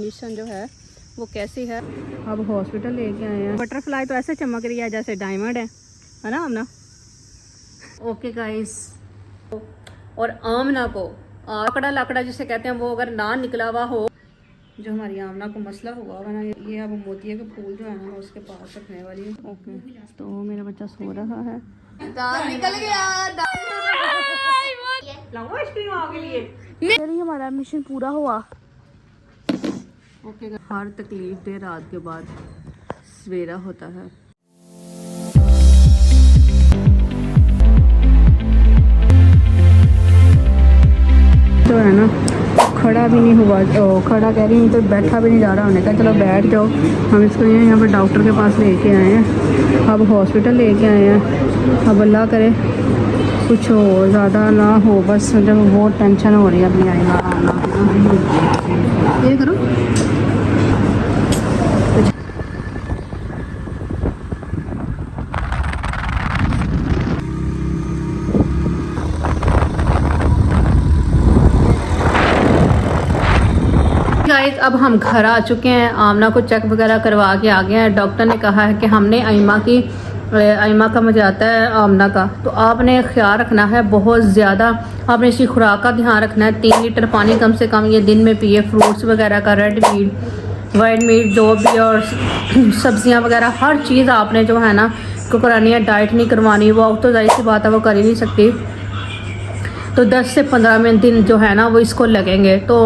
Mission जो है वो कैसी है। अब हॉस्पिटल लेके आए हैं। बटरफ्लाई तो ऐसे चमक रही है जैसे डायमंड है ना आमना। ओके गाइस, और आमना को आकड़ा लाकड़ा जिसे कहते हैं वो अगर ना निकला हुआ हो, जो हमारी आमना को मसला हुआ होगा ना, ये अब मोतिया के फूल जो है ना उसके पास रखने वाली है। ओके, तो मेरा बच्चा सो रहा है। निकल गया चलिए, हमारा मिशन पूरा हुआ। ओके, हर तकलीफ दे रात के बाद सवेरा होता है। तो है ना, खड़ा भी नहीं हुआ, खड़ा कह रही हूँ तो बैठा भी नहीं जा रहा। होने का चलो बैठ जाओ। हम इसको यहाँ पर डॉक्टर के पास लेके आए हैं, अब हॉस्पिटल लेके आए हैं। अब अल्लाह करे कुछ हो, ज़्यादा ना हो, बस जब बहुत टेंशन हो रही है अपनी आएगा। ये करो गाइस, अब हम घर आ चुके हैं। आमना को चेक वगैरह करवा के आ गए हैं। डॉक्टर ने कहा है कि हमने आइमा का मुझे आता है आमना का, तो आपने ख्याल रखना है बहुत ज़्यादा। आपने इसकी खुराक का ध्यान रखना है। 3 लीटर पानी कम से कम ये दिन में पिए। फ्रूट्स वगैरह का, रेड मीट, वाइट मीट जो भी, और सब्जियां वगैरह हर चीज़ आपने जो है ना को करानी है। डाइट नहीं करवानी, वो तो जाहिर सी बात है वो कर ही नहीं सकती। तो 10 से 15 दिन जो है ना वो इसको लगेंगे। तो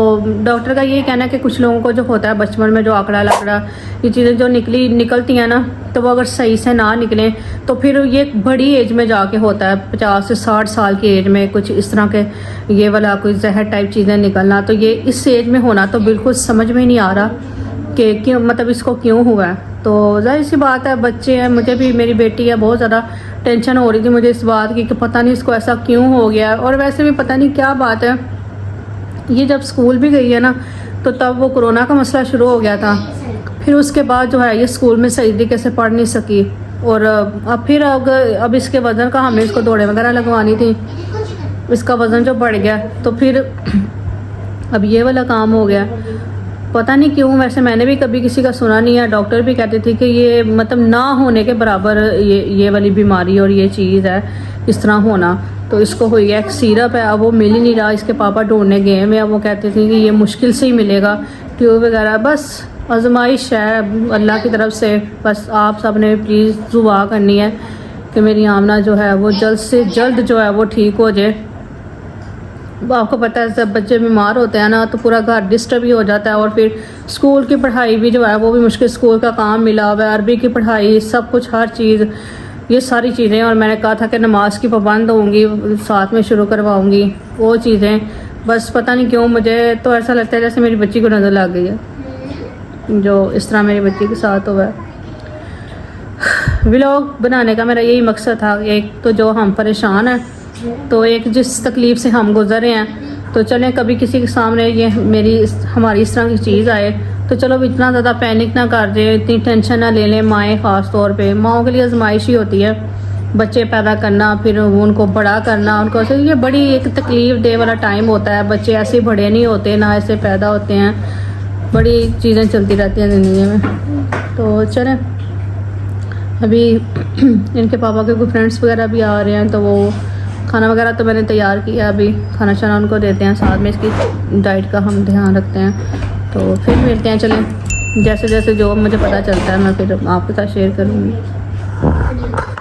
डॉक्टर का ये कहना है कि कुछ लोगों को जो होता है बचपन में जो आकड़ा लाकड़ा ये चीज़ें जो निकलती हैं ना, तो वो अगर सही से ना निकलें तो फिर ये बड़ी एज में जाके होता है। 50 से 60 साल की एज में कुछ इस तरह के ये वाला कोई जहर टाइप चीज़ें निकलना, तो ये इस एज में होना तो बिल्कुल समझ में नहीं आ रहा कि क्यों, मतलब इसको क्यों हुआ है। तो जाहिर सी बात है, बच्चे हैं, मुझे भी मेरी बेटी है, बहुत ज़्यादा टेंशन हो रही थी मुझे इस बात की कि पता नहीं इसको ऐसा क्यों हो गया। और वैसे भी पता नहीं क्या बात है, ये जब स्कूल भी गई है ना तो तब वो कोरोना का मसला शुरू हो गया था। फिर उसके बाद जो है ये स्कूल में सही तरीके से पढ़ नहीं सकी। और अब इसके वज़न का हमने इसको दौड़े वगैरह लगवानी थी, इसका वज़न जो बढ़ गया तो फिर अब ये वाला काम हो गया। पता नहीं क्यों, वैसे मैंने भी कभी किसी का सुना नहीं है। डॉक्टर भी कहते थे कि ये मतलब ना होने के बराबर ये वाली बीमारी और ये चीज़ है इस तरह होना। तो इसको हुई है, एक सिरप है, अब वो मिल ही नहीं रहा। इसके पापा ढूंढने गए हैं, अब वो कहते थे कि ये मुश्किल से ही मिलेगा, ट्यूब वगैरह। बस आजमाइश है अल्लाह की तरफ से। बस आप सब ने प्लीज़ दुआ करनी है कि मेरी आमना जो है वो जल्द से जल्द जो है वो ठीक हो जाए। आपको पता है जब बच्चे बीमार होते हैं ना तो पूरा घर डिस्टर्ब ही हो जाता है। और फिर स्कूल की पढ़ाई भी जो है वो भी मुश्किल, स्कूल का काम मिला हुआ है, अरबी की पढ़ाई, सब कुछ, हर चीज़, ये सारी चीज़ें। और मैंने कहा था कि नमाज की पाबंद होंगी, साथ में शुरू करवाऊंगी वो चीज़ें। बस पता नहीं क्यों मुझे तो ऐसा लगता है जैसे मेरी बच्ची को नज़र लग गई है, जो इस तरह मेरी बच्ची के साथ हुआ है। व्लॉग बनाने का मेरा यही मकसद था, एक तो जो हम परेशान हैं, तो एक जिस तकलीफ़ से हम गुजरे हैं, तो चलें कभी किसी के सामने ये हमारी इस तरह की चीज़ आए तो चलो इतना ज़्यादा पैनिक ना कर दें, इतनी टेंशन ना ले लें। माएँ ख़ास तौर पे, माओं के लिए आजमाइश ही होती है बच्चे पैदा करना, फिर उनको बड़ा करना। उनको ये बड़ी एक तकलीफ़ दे वाला टाइम होता है। बच्चे ऐसे बड़े नहीं होते, ना ऐसे पैदा होते हैं, बड़ी चीज़ें चलती रहती हैं ज़िंदगी में। तो चलें, अभी इनके पापा के कोई फ्रेंड्स वगैरह भी आ रहे हैं, तो वो खाना वगैरह तो मैंने तैयार किया, अभी खाना शाना उनको देते हैं, साथ में इसकी डाइट का हम ध्यान रखते हैं। तो फिर मिलते हैं, चलें, जैसे जैसे जो मुझे पता चलता है मैं फिर आपके साथ शेयर करूँगी।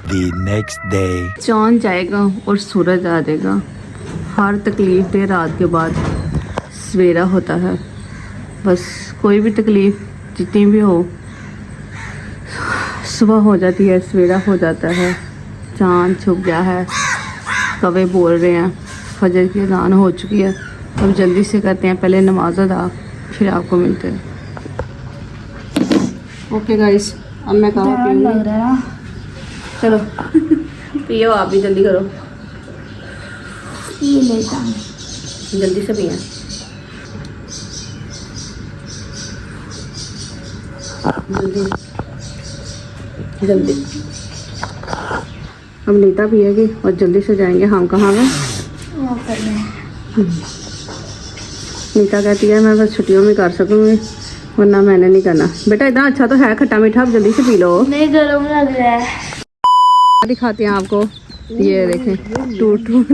The next day. चाँद जाएगा और सूरज आ जाएगा। हर तकलीफ़ दे रात के बाद सवेरा होता है। बस कोई भी तकलीफ़ जितनी भी हो, सुबह हो जाती है, सवेरा हो जाता है, चाँद छुप गया है, कौवे बोल रहे हैं, फजर की अज़ान हो चुकी है। अब जल्दी से करते हैं पहले नमाज अदा, फिर आपको मिलते हैं। ओके गाइस, अब मैं कहा लग रहा है, चलो पियो, आप भी जल्दी करो, पी लेता हूँ, जल्दी से पिए। जल्दी जल्दी, अब नीता पिएगी और जल्दी से जाएंगे हम। कहाँ में वो करना है। नीता कहती है मैं बस छुट्टियों में कर सकूँगी, वरना मैंने नहीं करना। बेटा इतना अच्छा तो है खट्टा मीठा, आप जल्दी से पी लो। नहीं गरम लग रहा है। दिखाते हैं आपको, ये देखें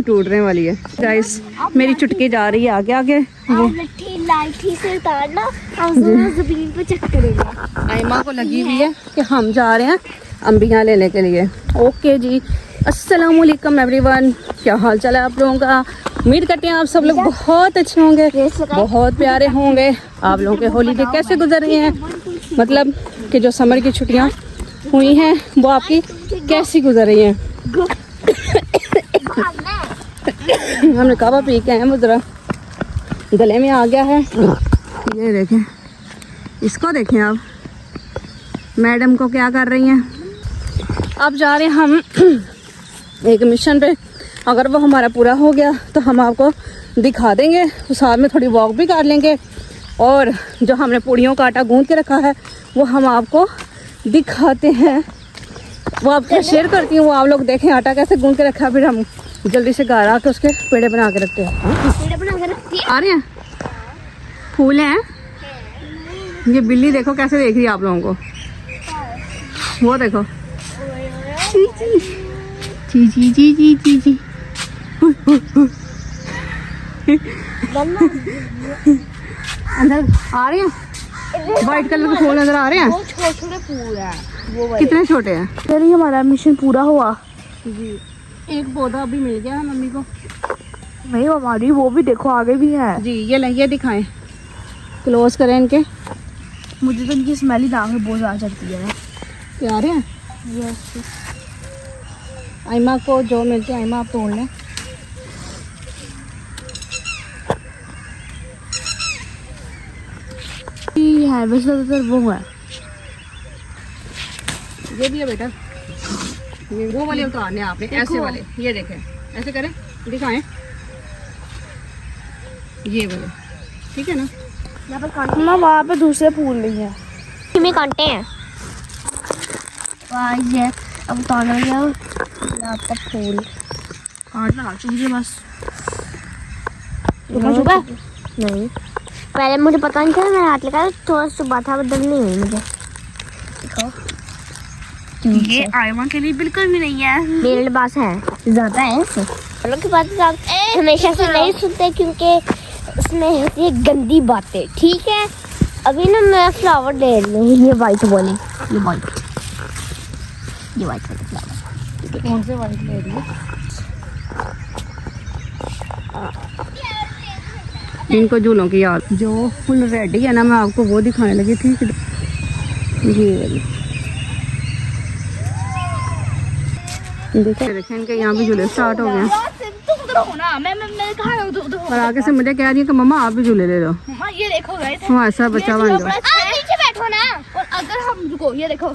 टूटने वाली है गाइस। मेरी चुटकी जा रही है आगे आगे। वो लाठी से उतारना और जमीन पे चेक करेंगे। आयमा को लगी हुई है कि हम जा रहे हैं अंबियां लेने के लिए। ओके जी, अस्सलाम वालेकुम एवरीवन, क्या हाल चाल है आप लोगों का? उम्मीद करते हैं आप सब लोग बहुत अच्छे होंगे, बहुत प्यारे होंगे। आप लोगों के हॉलीडे कैसे गुजर रही हैं, मतलब कि जो समर की छुट्टियां हुई हैं वो आपकी कैसी गुजर रही हैं? हमने कावा पी के आए हैं, जरा गले में आ गया है। ये देखें, इसको देखें आप, मैडम को क्या कर रही हैं। अब जा रहे हैं हम एक मिशन पे, अगर वो हमारा पूरा हो गया तो हम आपको दिखा देंगे, साथ में थोड़ी वॉक भी कर लेंगे और जो हमने पूड़ियों का आटा गूंद के रखा है वो हम आपको दिखाते हैं। वो आपको शेयर करती हूँ, वो आप लोग देखें आटा कैसे गूंद के रखा है, फिर हम जल्दी से घर आके उसके पेड़े बना के रखते हैं। आ रहे हैं फूल हैं। ये बिल्ली देखो कैसे देख रही है आप लोगों को, वो देखो जी जी जी जी जी जी। अंदर आ रहे हैं, व्हाइट कलर के फूल नजर आ रहे हैं। वो छोटे छोटे फूल है, वो वाले। कितने छोटे हैं? चलिए हमारा मिशन पूरा हुआ जी, एक पौधा अभी मिल गया है मम्मी को। नहीं हमारी वो भी देखो आगे भी है। जी ये दिखाएं, क्लोज करें इनके। मुझे तो इनकी स्मेल ही नाक में बहुत आ जाती है। प्यारे हैं। आयमा को जो मिलते हैं आयमा आप तोड़ लें। है वैसे ज़्यादातर वो है। ये भी है बेटा, ये वो वाले उतारने हैं आपने, ऐसे वाले। ये देखें, ऐसे करें, दिखाएं, ये वाले, ठीक है ना? यहाँ पर कांटे ना, वहाँ पे दूसरे फूल नहीं है, में कांटे हैं। वाह ये अब उतारना गया यहाँ पर फूल काट लगा चुकी बस। नहीं पहले मुझे पता नहीं था, मैं हाथ लगाया थोड़ा सुबह था, बदल नहीं हुई मुझे। ये आयमा के लिए बिल्कुल भी नहीं है, मेरे पास है ज्यादा है। हम लोग के पास हमेशा से नहीं सुनते क्योंकि उसमें होती है गंदी बातें, ठीक है। अभी ना मैं फ्लावर ले रही हूँ, ये वाइट वाली, ये वाइट वाली फ्लावर। कौन से वाइट ले रही है? इनको झूलों की याद, जो फुल रेडी है ना, मैं आपको वो दिखाने लगी थी। ये वाली देखें, इनके यहाँ भी झूले स्टार्ट हो गए हैं। और आगे से मुझे कह रही है कि मम्मा आप भी झूले ले लो। ये देखो गाइस, हाँ ऐसा बच्चा बन जाओ। नीचे बैठो ना, और अगर हम रुको, ये देखो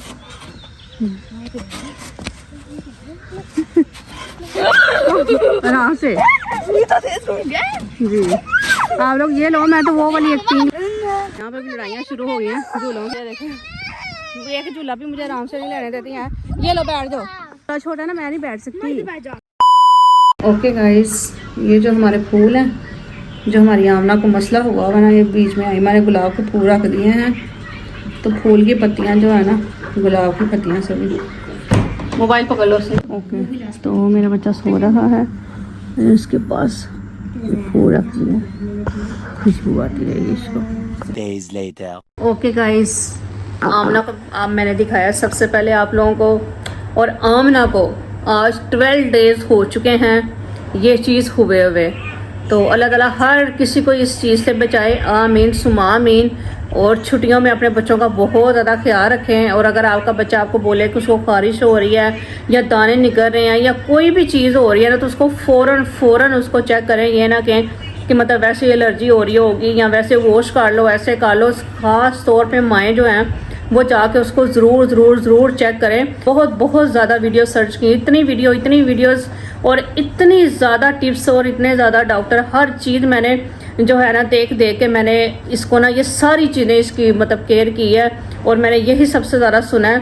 आराम से जी। आप लोग ये लो, मैं तो वो वाली एक्टिंग। यहाँ पे भी लड़ाइयाँ शुरू हो गई हैं झूलों से। देखें, एक झूला भी मुझे आराम से नहीं लेने देती हैं। ये लो बैठ जाओ, थोड़ा छोटा ना, मैं नहीं बैठ सकती। ओके गाइस, ये जो हमारे फूल हैं, जो हमारी आमना को मसला हुआ ना, ये बीच में आयमा ने गुलाब के फूल रख दिए हैं, तो फूल की पत्तियाँ जो है ना, गुलाब की पत्तियाँ सभी। मोबाइल पकड़ लो से। ओके, तो मेरा बच्चा सो रहा है, इसके पास फूल रख दिए, खुशबू आती रहेगी इसको। Days later. ओके गाइस, आमना को अब मैंने दिखाया सबसे पहले आप लोगों को, और आमना को आज 12 डेज हो चुके हैं ये चीज़ हुए। तो अल्लाह ताला हर किसी को इस चीज़ से बचाए, आमीन सुमा आमीन। और छुट्टियों में अपने बच्चों का बहुत ज़्यादा ख्याल रखें। और अगर आपका बच्चा आपको बोले कि उसको ख़ारिश हो रही है या दाने निकल रहे हैं या कोई भी चीज़ हो रही है ना, तो उसको फ़ौरन उसको चेक करें। ये ना कहें कि मतलब वैसे एलर्जी हो रही होगी या वैसे वॉश कर लो, ऐसे कर लो। ख़ास तौर पे माएँ जो हैं वो जाके उसको ज़रूर चेक करें। बहुत ज़्यादा वीडियो सर्च की, इतनी वीडियोस और इतनी ज़्यादा टिप्स और इतने ज़्यादा डॉक्टर, हर चीज़ मैंने जो है ना देख के मैंने इसको ना, ये सारी चीज़ें इसकी मतलब केयर की है। और मैंने यही सबसे ज़्यादा सुना है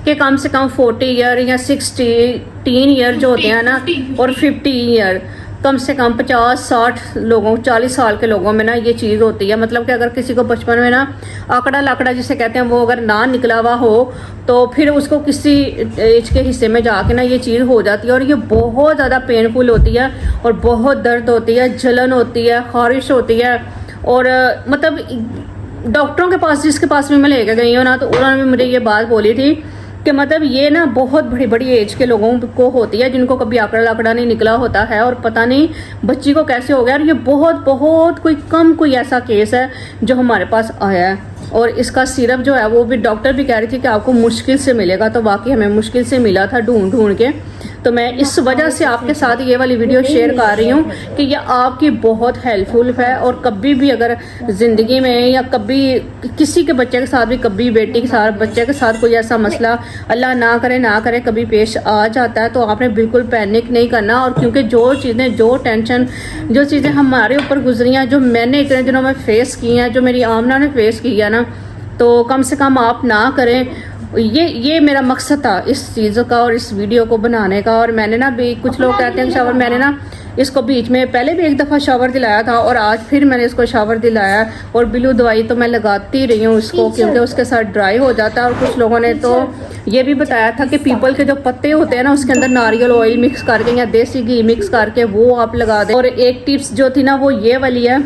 कि कम से कम 40 ईयर या 16 ईयर जो होते हैं ना, और 50 ईयर, कम से कम 50-60 लोगों 40 साल के लोगों में ना ये चीज़ होती है। मतलब कि अगर किसी को बचपन में ना आंकड़ा लाकड़ा जिसे कहते हैं वो अगर ना निकला हुआ हो तो फिर उसको किसी एज के हिस्से में जाके ना ये चीज़ हो जाती है और ये बहुत ज़्यादा पेनफुल होती है और बहुत दर्द होती है, जलन होती है, खारिश होती है। और मतलब डॉक्टरों के पास जिसके पास भी मैं लेकर गई हूँ ना तो उन्होंने भी मुझे ये बात बोली थी कि मतलब ये ना बहुत बड़ी बड़ी एज के लोगों को होती है जिनको कभी आंकड़ा लाकड़ा नहीं निकला होता है और पता नहीं बच्ची को कैसे हो गया। और ये बहुत बहुत कोई ऐसा केस है जो हमारे पास आया है और इसका सिरप जो है वो भी डॉक्टर भी कह रही थी कि आपको मुश्किल से मिलेगा, तो बाकी हमें मुश्किल से मिला था ढूंढ के। तो मैं इस वजह से आपके साथ ये वाली वीडियो शेयर कर रही हूँ कि ये आपकी बहुत हेल्पफुल है। और कभी भी अगर ज़िंदगी में या कभी किसी के बच्चे के साथ भी, कभी बेटी के साथ, बच्चे के साथ कोई ऐसा मसला अल्लाह ना करे कभी पेश आ जाता है तो आपने बिल्कुल पैनिक नहीं करना। और क्योंकि जो चीज़ें, जो टेंशन, जो चीज़ें हमारे ऊपर गुजरी हैं, जो मैंने इतने दिनों में फ़ेस की हैं, जो मेरी आमना ने फ़ेस की है ना, तो कम से कम आप ना करें। ये मेरा मकसद था इस चीज़ का और इस वीडियो को बनाने का। और मैंने ना भी, कुछ लोग कहते हैं शावर, मैंने ना इसको बीच में पहले भी एक दफ़ा शावर दिलाया था और आज फिर मैंने इसको शावर दिलाया। और बिलू दवाई तो मैं लगाती रही हूँ उसको क्योंकि उसके साथ ड्राई हो जाता है। और कुछ लोगों ने तो ये भी बताया था कि पीपल के जो पत्ते होते हैं ना उसके अंदर नारियल ऑयल मिक्स करके या देसी घी मिक्स करके वो आप लगा दें। और एक टिप्स जो थी ना वो ये वाली है,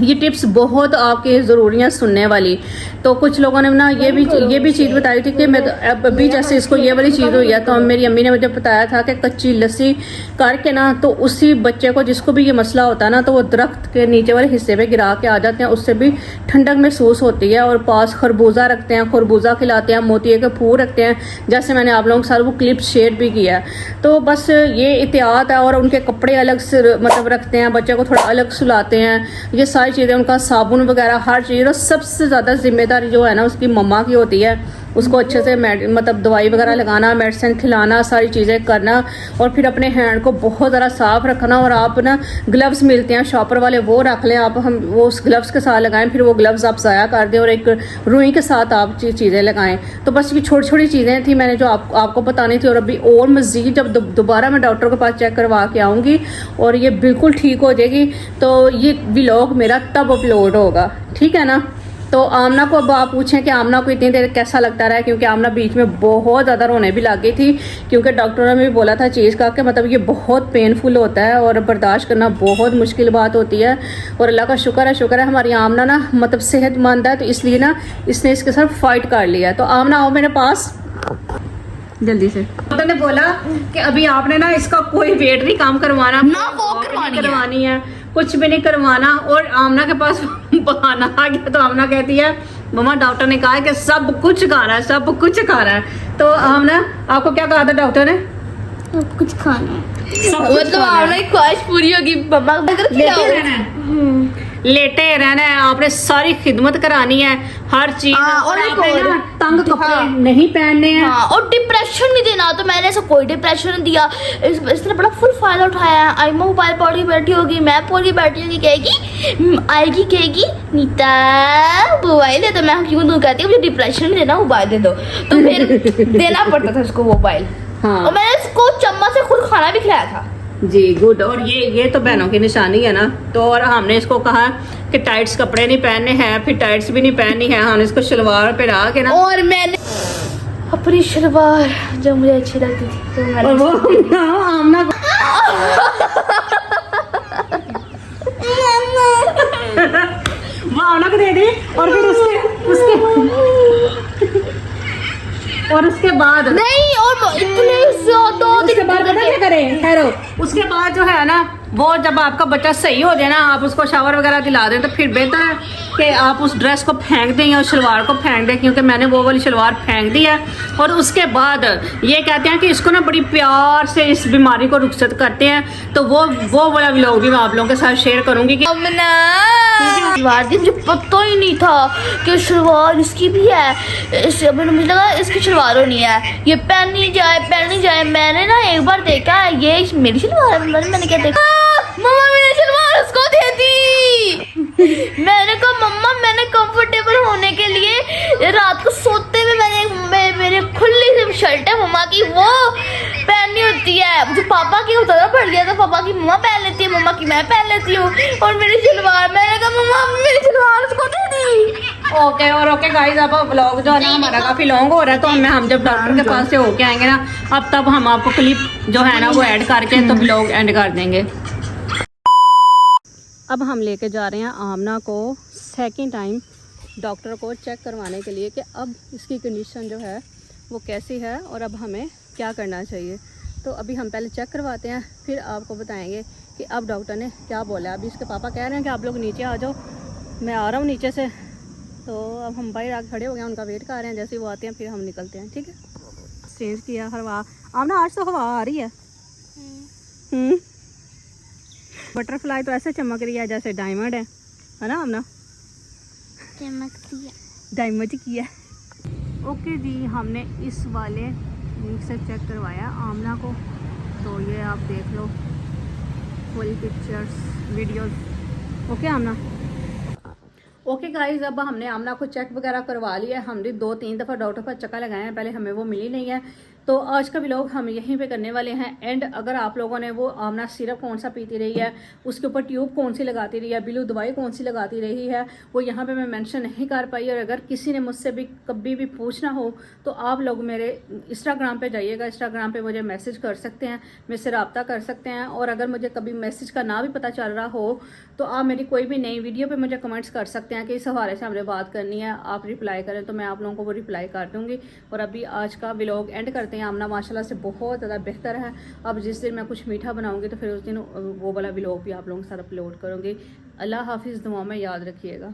ये टिप्स बहुत आपकी ज़रूरी है सुनने वाली। तो कुछ लोगों ने ना ये भी चीज़ बताई थी कि मैं अब अभी जैसे इसको ये वाली चीज़ हुई है तो मेरी अम्मी ने मुझे बताया था कि कच्ची लस्सी करके ना तो उसी बच्चे को जिसको भी ये मसला होता है ना तो वो दरख्त के नीचे वाले हिस्से पे गिरा के आ जाते हैं, उससे भी ठंडक महसूस होती है। और पास खरबूजा रखते हैं, खरबूजा खिलाते हैं, मोतिये के फूल रखते हैं, जैसे मैंने आप लोगों के साथ वो क्लिप शेयर भी किया है। तो बस ये एहतियात है। और उनके कपड़े अलग से मतलब रखते हैं, बच्चे को थोड़ा अलग सुलाते हैं, ये सारी चीज़ें, उनका साबुन वगैरह हर चीज़। और सबसे ज़्यादा जिम्मेदारी जो है ना उसकी मम्मा की होती है, उसको अच्छे से मतलब दवाई वगैरह लगाना, मेडिसिन खिलाना, सारी चीज़ें करना। और फिर अपने हैंड को बहुत ज़्यादा साफ रखना। और आप ना ग्लव्स मिलते हैं शॉपर वाले, वो रख लें आप, हम वो उस ग्लव्स के साथ लगाएं, फिर वो ग्लव्स आप ज़ाया कर दें और एक रुई के साथ आप चीज़ें लगाएं। तो बस ये छोटी छोटी चीज़ें थी मैंने जो आपको बतानी थी। और अभी और मज़ीद जब दोबारा मैं डॉक्टर के पास चेक करवा के आऊँगी और ये बिल्कुल ठीक हो जाएगी तो ये व्लॉग मेरा तब अपलोड होगा, ठीक है ना। तो आमना को अब आप पूछें कि आमना को इतनी देर कैसा लगता रहा है, क्योंकि आमना बीच में बहुत ज़्यादा रोने भी लग गई थी क्योंकि डॉक्टरों ने भी बोला था चीज़ का कि मतलब ये बहुत पेनफुल होता है और बर्दाश्त करना बहुत मुश्किल बात होती है। और अल्लाह का शुक्र है हमारी आमना ना मतलब सेहतमंद है, तो इसलिए ना इसने इसके साथ फाइट कर लिया। तो आमना आओ मेरे पास जल्दी से। डॉक्टर ने बोला कि अभी आपने ना इसका कोई वेट नहीं काम करवाना, ना वो करवानी है, कुछ भी नहीं करवाना। और आमना के पास बहाना आ गया तो आमना कहती है मम्मा डॉक्टर ने कहा है कि सब कुछ खाना है, सब कुछ खाना है। तो आमना आपको क्या कहा था डॉक्टर ने? सब कुछ खाना है, मतलब आमना की ख्वाहिश पूरी होगी, मम्मा लेटे रहना है, आपने सारी खिदमत करानी है, हर चीज। और आपने ना तंग कपड़े नहीं पहनने हैं। और डिप्रेशन नहीं देना। तो मैंने ऐसा कोई डिप्रेशन नहीं दिया। इसने बड़ा फुल फायदा उठाया है। आईमा मोबाइल पढ़ के बैठी होगी, मैं पढ़ के बैठी होगी, कहेगी नीता मोबाइल दे दो। मैं क्यों दूँ कहती हूँ मुझे डिप्रेशन नहीं देना, मोबाइल दे दो। तो फिर देना पड़ता था उसको मोबाइल। हाँ। और मैंने उसको चम्मच से खुद खाना भी खिलाया था। जी गुड। और ये तो बहनों की निशानी है ना। तो और हमने इसको कहा कि टाइट्स कपड़े नहीं पहनने हैं, फिर टाइट्स भी नहीं पहननी है, हमने इसको शलवार पे रहा के ना। और मैंने अपनी शलवार जो मुझे अच्छी लगती थी तो मैंने और वो आमना वो आमना को दे दी। और फिर उसके बाद नहीं, और इतने ज्यादा उसके बाद पता क्या करें, ठहरो, उसके बाद जो है ना वो जब आपका बच्चा सही हो जाए ना, आप उसको शावर वगैरह दिला दें तो फिर बेहतर है कि आप उस ड्रेस को फेंक दें या उस शलवार को फेंक दें, क्योंकि मैंने वो वाली शलवार फेंक दी है। और उसके बाद ये कहते हैं कि इसको ना बड़ी प्यार से इस बीमारी को रुखसत करते हैं। तो वो वाला व्लॉग भी मैं आप लोगों के साथ शेयर करूंगी कि शलवार दी, मुझे पता ही नहीं था कि शलवार इसकी भी है। मुझे लगा इसकी शलवार होनी है, ये पहनी जाए। मैंने ना एक बार देखा ये मेरी शलवार है, मैंने क्या देखा, मम्मा मैंने शलवार उसको दे दी। मैंने कहा मम्मा मैंने कंफर्टेबल होने के लिए रात को सोते हुए मैंने मेरे खुली सी शर्ट है मम्मा की वो पहननी होती है। मुझे पापा की उतना पड़ गया तो पापा की मम्मा पहन लेती कि मैं पहन लेती हूँ। और मेरी सलवार, मैंने कहा मम्मा मेरी सलवार उसको दे दी। ओके गाइस, अब व्लॉग जो है ना हमारा काफी लॉन्ग हो रहा है, तो हम जब डॉक्टर के पास से होके आएंगे ना, अब तब हम आपको क्लिप जो है ना वो ऐड करके तो व्लॉग एंड कर देंगे। अब हम लेके जा रहे हैं आमना को सेकंड टाइम डॉक्टर को चेक करवाने के लिए कि अब इसकी कंडीशन जो है वो कैसी है और अब हमें क्या करना चाहिए। तो अभी हम पहले चेक करवाते हैं, फिर आपको बताएंगे कि अब डॉक्टर ने क्या बोला। अभी इसके पापा कह रहे हैं कि आप लोग नीचे आ जाओ, मैं आ रहा हूँ नीचे से। तो अब हम बाहर आके खड़े हो गए, उनका वेट कर रहे हैं, जैसे ही वो आते हैं फिर हम निकलते हैं, ठीक है। चेंज किया हवा, आमना आज तो हवा आ रही है। बटरफ्लाई तो ऐसे चमक रही है जैसे डायमंड है ना आमना? डायमंड की है। ओके जी, हमने इस वाले लिंक से चेक करवाया आमना को, तो ये आप देख लो फुल पिक्चर्स वीडियोस। ओके आमना। ओके गाइज, अब हमने आमना को चेक वगैरह करवा लिया है। हमने 2-3 दफ़ा डॉक्टर पर चक्कर लगाए हैं, पहले हमें वो मिली नहीं है। तो आज का व्लॉग हम यहीं पे करने वाले हैं एंड। अगर आप लोगों ने वो आमना सिरप कौन सा पीती रही है, उसके ऊपर ट्यूब कौन सी लगाती रही है, बिलू दवाई कौन सी लगाती रही है, वो यहाँ पे मैं मेंशन नहीं कर पाई। और अगर किसी ने मुझसे भी कभी भी पूछना हो तो आप लोग मेरे इंस्टाग्राम पे जाइएगा, इंस्टाग्राम पे मुझे मैसेज कर सकते हैं, मेरे से रब्ता कर सकते हैं। और अगर मुझे कभी मैसेज का ना भी पता चल रहा हो तो आप मेरी कोई भी नई वीडियो पे मुझे कमेंट्स कर सकते हैं कि इस हवाले से हमने बात करनी है, आप रिप्लाई करें तो मैं आप लोगों को वो रिप्लाई कर दूँगी। और अभी आज का व्लॉग एंड करते हैं। आमना माशाल्लाह से बहुत ज़्यादा बेहतर है। अब जिस दिन मैं कुछ मीठा बनाऊँगी तो फिर उस दिन वो वाला व्लॉग भी आप लोगों के साथ अपलोड करूँगी। अल्लाह हाफिज़, दुआ में याद रखिएगा।